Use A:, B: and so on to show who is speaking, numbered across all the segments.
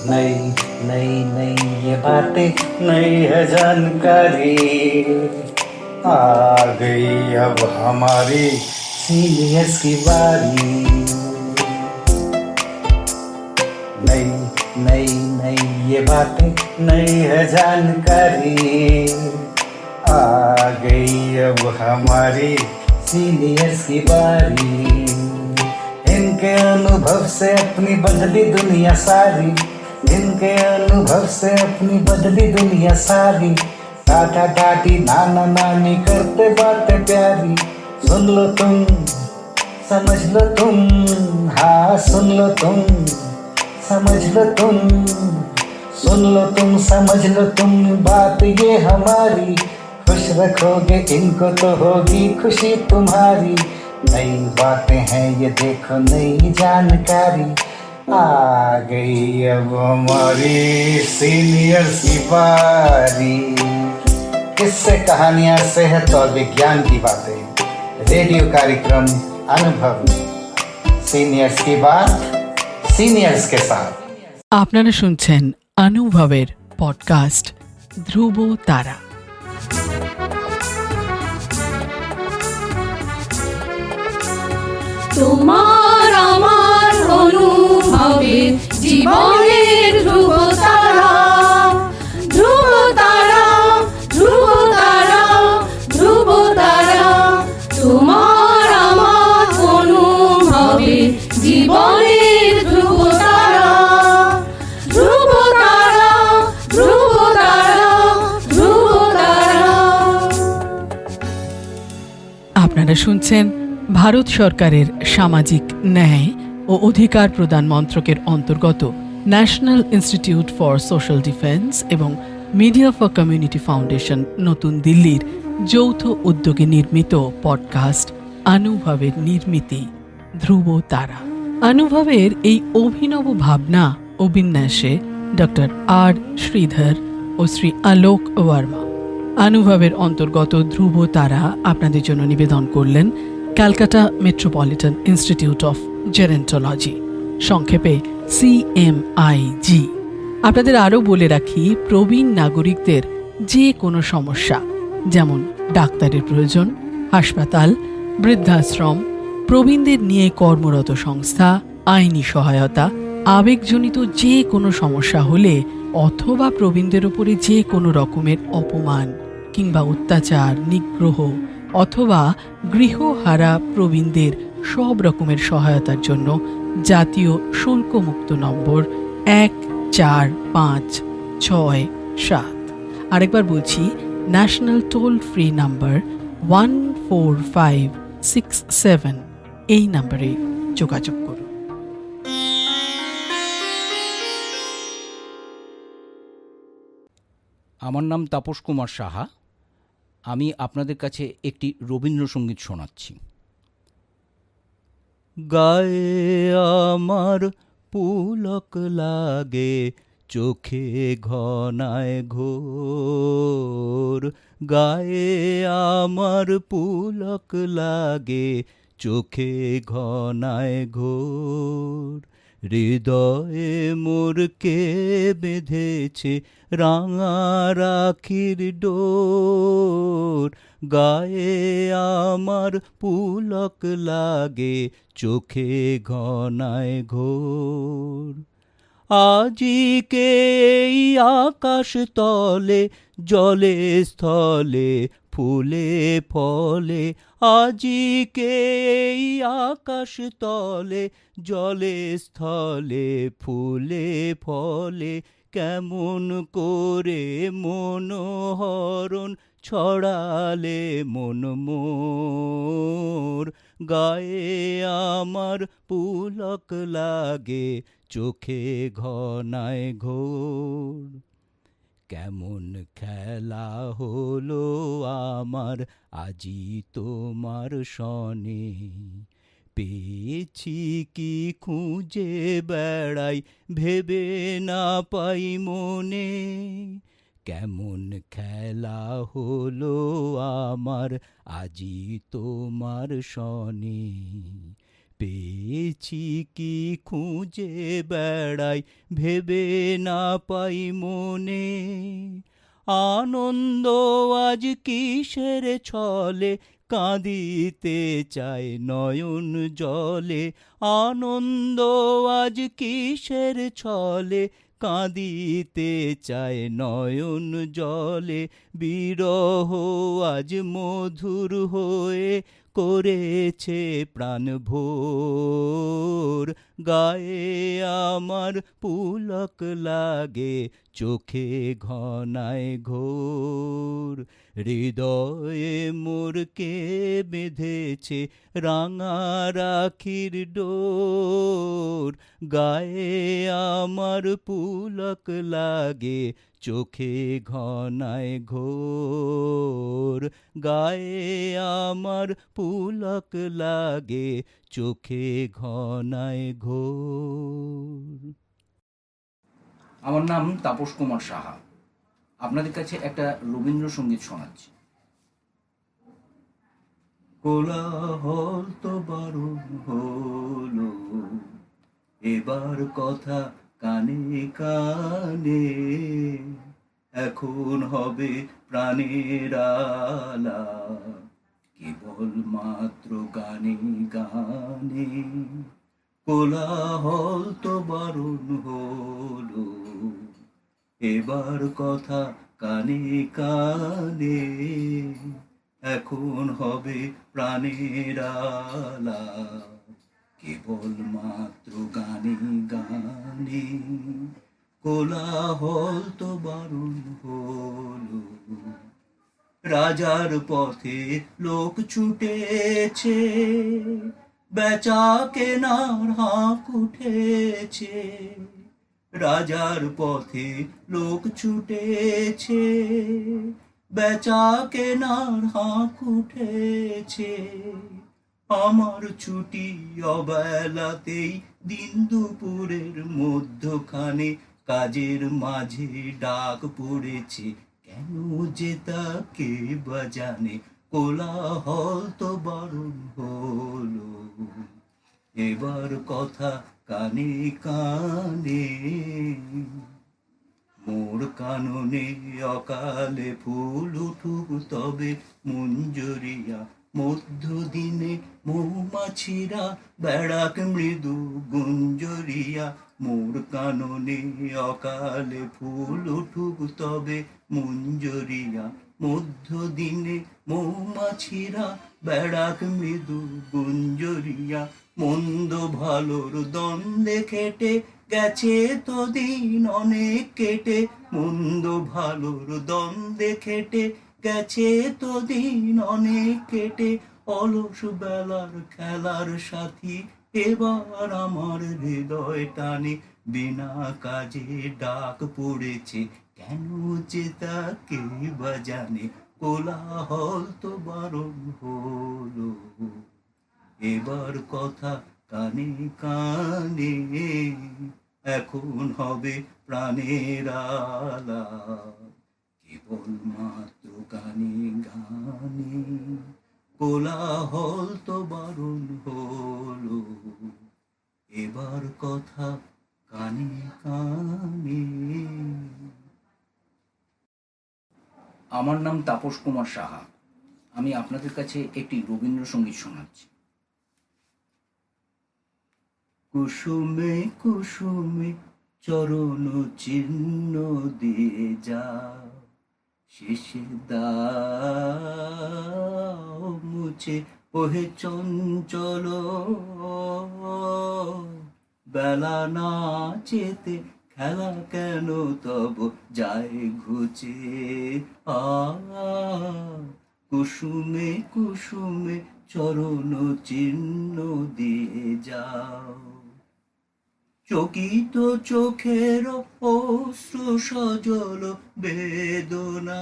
A: नई नई नई ये बातें नई है जानकारी, आ गई अब हमारी सीनियर्स की बारी। नई नई नई ये बातें नई है जानकारी, आ गई अब हमारी सीनियर्स की बारी। इनके अनुभव से अपनी बदली दुनिया सारी, इनके अनुभव से अपनी बदली दुनिया सारी। टाटा टाटी नाना नानी करते बातें प्यारी। सुन लो तुम, समझ लो तुम, हाँ सुन लो तुम, समझ लो तुम, सुन लो तुम, समझ लो तुम, बात ये हमारी। खुश रखोगे इनको तो होगी खुशी तुम्हारी। नई बातें हैं ये देखो नई जानकारी, आ गई अब हमारी सीनियर्स की बारी। किस्से कहानियां सेहत और विज्ञान की बातें, रेडियो कार्यक्रम अनुभव, सीनियर्स की बात सीनियर्स के साथ।
B: আপনারা শুনছেন অনুভবের পডকাস্ট ধ্রুব তারা।
C: তোমার আমার অনুভবের জীবনের ধ্রুব তারা, ধ্রুব তারা, ধ্রুব তারা, ধ্রুব তারা। তোমার আমার অনুভবের জীবনের ধ্রুব তারা, ধ্রুব তারা, ধ্রুব তারা, ধ্রুব তারা।
B: আপনারা শুনছেন ভারত সরকারের সামাজিক ন্যায় ও অধিকার প্রদান মন্ত্রকের অন্তর্গত national institute for social defence এবং মিডিয়া ফর কমিউনিটি ফাউন্ডেশন নতুন দিল্লির যৌথ উদ্যোগে নির্মিত পডকাস্ট অনুভবের নির্মিতি ধ্রুব তারা। অনুভবের এই অভিনব ভাবনা ও বিন্যাসে ডক্টর আর শ্রীধর ও শ্রী আলোক ওয়ার্মা। অনুভবের অন্তর্গত ধ্রুব তারা আপনাদের জন্য নিবেদন করলেন Calcutta metropolitan institute of gerontology, সংক্ষেপে CMIG। আপনাদের আরও বলে রাখি, প্রবীণ নাগরিকদের যে কোনো সমস্যা, যেমন ডাক্তারের প্রয়োজন, হাসপাতাল, বৃদ্ধাশ্রম, প্রবীণদের নিয়ে কর্মরত সংস্থা, আইনি সহায়তা, আবেগজনিত যে কোনো সমস্যা হলে অথবা প্রবীণদের উপরে যে কোনো রকমের অপমান কিংবা অত্যাচার, নিগ্রহ অথবা গৃহহারা প্রবীণদের সব রকমের সহায়তার জন্য জাতীয় শুল্কমুক্ত নম্বর 145667। আরেকবার বলছি, ন্যাশনাল টোল ফ্রি নাম্বার 14567, এই নম্বরে যোগাযোগ করুন।
D: আমার নাম তাপস কুমার সাহা। আমি আপনাদের কাছে একটি রবীন্দ্রসঙ্গীত শোনাচ্ছি। গায়ে আমার পুলক লাগে, চোখে ঘনায় ঘোর। গায়ে আমার পুলক লাগে, চোখে ঘনায় ঘোর। হৃদয়ে মোর কে বেঁধেছে রাঙা রাখির ডোর। গায়ে আমার পুলক লাগে, চোখে ঘনায় ঘোর। আজিকে এই আকাশ তলে, জলে স্থলে, ফুলে ফলে। আজিকে এই আকাশ তলে, জলে স্থলে, ফুলে ফলে। কেমন করে মনোহরণ ছড়ালে মন মোর। গায়ে আমার পুলক লাগে, চোখে ঘনায় ঘোর। কেমন খেলা হলো আমার আজি তোমার সনে। পেয়েছি কি খুঁজে বেড়াই, ভেবে না পাই মনে। কেমন খেলা হলো আমার আজি তোমার সনে। পেয়েছি কি খুঁজে বেড়াই, ভেবে না পাই মনে। আনন্দ আজ কিসের ছলে, কাঁদিতে চায় নয়ন জলে। আনন্দ আজ কিসের ছলে, কাঁদিতে চায় নয়ন জলে। বিরহ আজ মধুর হয়ে করেছে প্রাণ ভোর। গায়ে আমার পুলক লাগে, চোখে ঘনায় ঘোর। হৃদয়ে মোর কে বেঁধেছে রাঙা রাখির ডোর। গায়ে আমার পুলক লাগে, চোখে ঘনায় ঘোর। গায়ে আমার পুলক লাগে, চোখে ঘনায় ঘোর। আমার নাম তাপস কুমার সাহা। আপনাদের কাছে একটা রবীন্দ্রসঙ্গীত শোনাচ্ছি। কোলাহল তো বারণ হলো, এবার কথা কানে কানে। এখন হবে প্রাণের আলাপ, কেবল মাত্র গানে গানে। কোলাহল তো বারণ হলো, এবার কথা কানে কানে। এখন হবে প্রাণের আলাপ, কেবল মাত্র গানে গানে। কোলাহল তো বারণ হলো, রাজার পথে লোক ছুটেছে, বেচা কেনার হাঁক উঠেছে। রাজার পথে লোক ছুটেছে, বেচা কেনার হাঁক উঠেছে। আমার ছুটি অবেলাতেই দিন দুপুরের মধ্যখানে, কাজের মাঝে ডাক পড়েছে, কেন যে তা কে বা জানে। কোলাহল তো বারণ হলো, এবার কথা কানে কানে। মোর কাননে অকালে ফুল উঠুক তবে মঞ্জুরিয়া, মধ্যদিনে মৌমাছিরা বেড়াক মৃদু গুঞ্জরিয়া। মোর কাননে অকালে ফুল উঠুক তবে মঞ্জুরিয়া, মধ্যদিনে মৌমাছিরা বেড়াক মৃদু গুঞ্জরিয়া। মন্দ ভালোর দ্বন্দ্বে খেটে গেছে তো দিন অনেক কেটে। মন্দ ভালোর দ্বন্দ্বে খেটে গেছে তো দিন অনেক কেটে। অলস বেলার খেলার সাথী এবার আমার হৃদয় টানে, বিনা কাজে ডাক পড়েছে, কেন যে তা কে বা জানে। কোলাহল তো বারণ হলো, এবার কথা কানে কানে। এখন হবে প্রাণের আলাপ, কেবল মাত্র গানে গানে। কোলাহল তো বারণ হলো, এবার কথা কানে কানে। আমার নাম তাপস কুমার সাহা। আমি আপনাদের কাছে একটি রবীন্দ্রসঙ্গীত শোনাচ্ছি। কুসুমে কুসুমে চরণ চিহ্ন দিয়ে যা, শেষে দাও মুছে ওহে চঞ্চল। বেলা না যেতে খেলা কেন তব যায় ঘুচে। কুসুমে কুসুমে চরণ চিহ্ন দিয়ে যাও, চকিত চোখের অশ্রু সজল বেদনায়।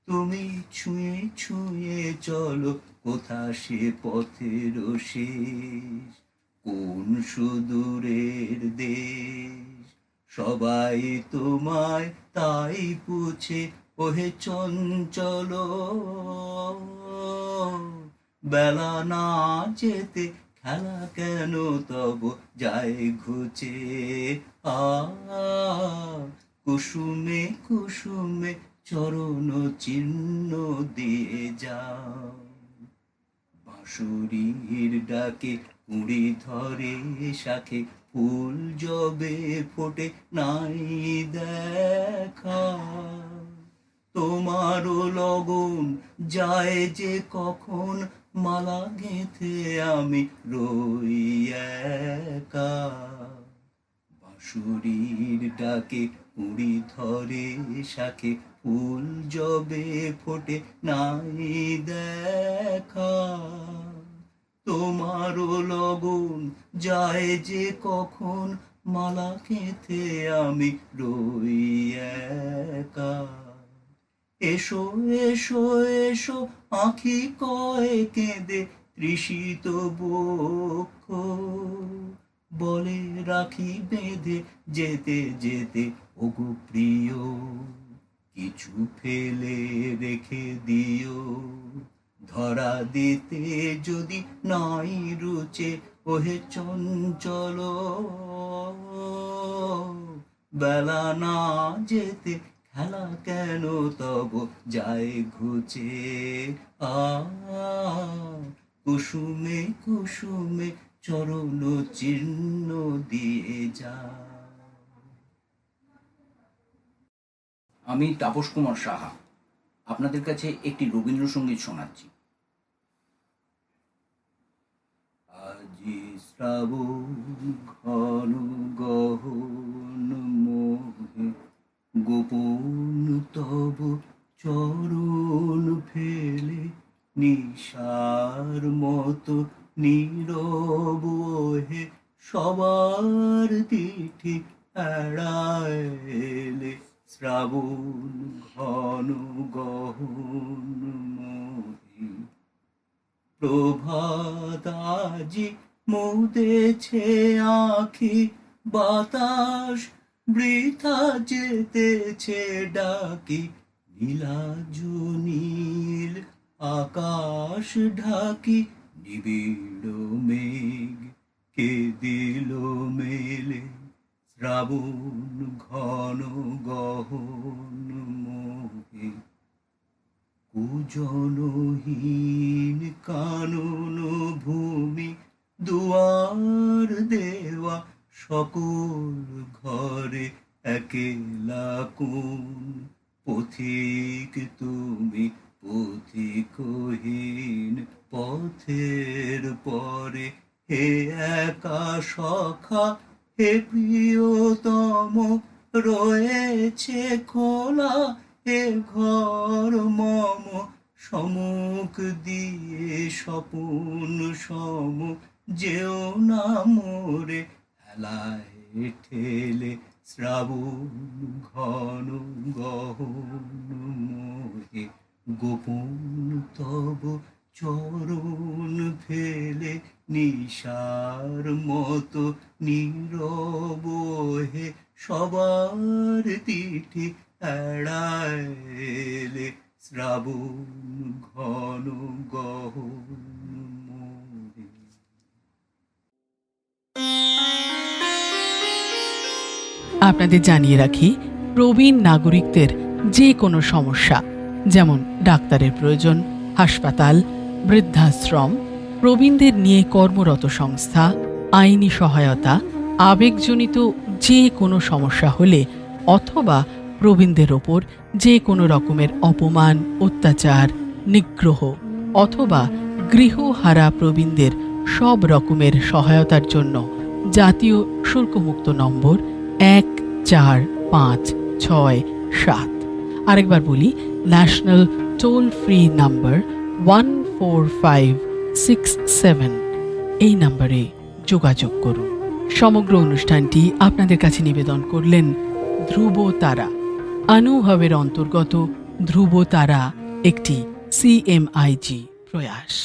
D: তুমি ছুঁয়ে ছুঁয়ে চলো কোথা সে পথের শেষ, কোন সুদূরের দেশ। সবাই তোমায় তাই পুছে ওহে চঞ্চল।
E: বেলা না যেতে খেলা কেন তব যায় ঘুচে। কুসুমে কুসুমে চরণ চিহ্ন দিয়ে যাও। বাঁশুরির ডাকে কুড়ি ধরে শাখে ফুল জবে ফোটে নাই দেখা। তোমারও লগন যায় যে কখন, মালা গেঁথে আমি রই একা। বাঁশুরির ডাকে কুড়ি ধরে শাখে ফুল জবে ফোটে নাই দেখা। তোমারও লগন যায় যে কখন, মালা গেঁথে আমি রই একা। এসো এসো এসো আঁখি কয় কেঁদে তৃষিত বক্ষ, বলে রাখি বেঁধে যেতে যেতে ওগো প্রিয়। কিছু ফেলে রেখে দিও, ধরা দিতে যদি নাই রুচে ওহে চঞ্চল। বেলা না যেতে খেলা কেন তব যায় ঘুচে। কুসুমে কুসুমে চরণ চিহ্ন দিয়ে যা।
D: আমি তাপস কুমার সাহা আপনাদের কাছে একটি রবীন্দ্রসঙ্গীত শোনাচ্ছি।
E: আজি শ্রাবণ ঘন গহন মোহে, গোপন তব চরণ ফেলে নিশার মতো নীরব হে। সবার চিঠি এড়াইলে শ্রাবণ ঘন গহন মোহে। প্রভাত আজি মুদেছে আঁখি, বাতাস বৃথা যেতেছে ডাকি। নীলাজ নীল আকাশ ঢাকি, নিবিড় মেঘ কে দিল মেলে। শ্রাবণ ঘন গহন মোহে। কুজনহীন কানন ভূমি, দুয়ার দেওয়া সকল ঘরে একেলা কোন। পথিক তুমি পথিকহীন পথের পরে, হে একা সখা হে প্রিয়তম। রয়েছে খোলা হে ঘর মম, সমুখ দিয়ে স্বপন সম। যেও না মোরে হেলায় ঠেলে, শ্রাবণ ঘন গহন মোহে। গোপন তব চরণ ফেলে নিশার মতো নীরব হে। সবার চিঠি এড়াইলে শ্রাবণ ঘন গহন মোহে।
B: আপনাদের জানিয়ে রাখি, প্রবীণ নাগরিকদের যে কোনো সমস্যা, যেমন ডাক্তারের প্রয়োজন, হাসপাতাল, বৃদ্ধাশ্রম, প্রবীণদের নিয়ে কর্মরত সংস্থা, আইনি সহায়তা, আবেগজনিত যে কোনো সমস্যা হলে, অথবা প্রবীণদের ওপর যে কোনো রকমের অপমান, অত্যাচার, নিগ্রহ অথবা গৃহহারা প্রবীণদের সব রকমের সহায়তার জন্য জাতীয় শুল্কমুক্ত নম্বর 145667। আরেকবার বলি, ন্যাশনাল টোল ফ্রি নাম্বার 14567। এই নম্বরে যোগাযোগ করুন। সমগ্র অনুষ্ঠানটি আপনাদের কাছে নিবেদন করলেন ধ্রুব তারা। অনুভবের অন্তর্গত ধ্রুব তারা একটি CMIG প্রয়াস।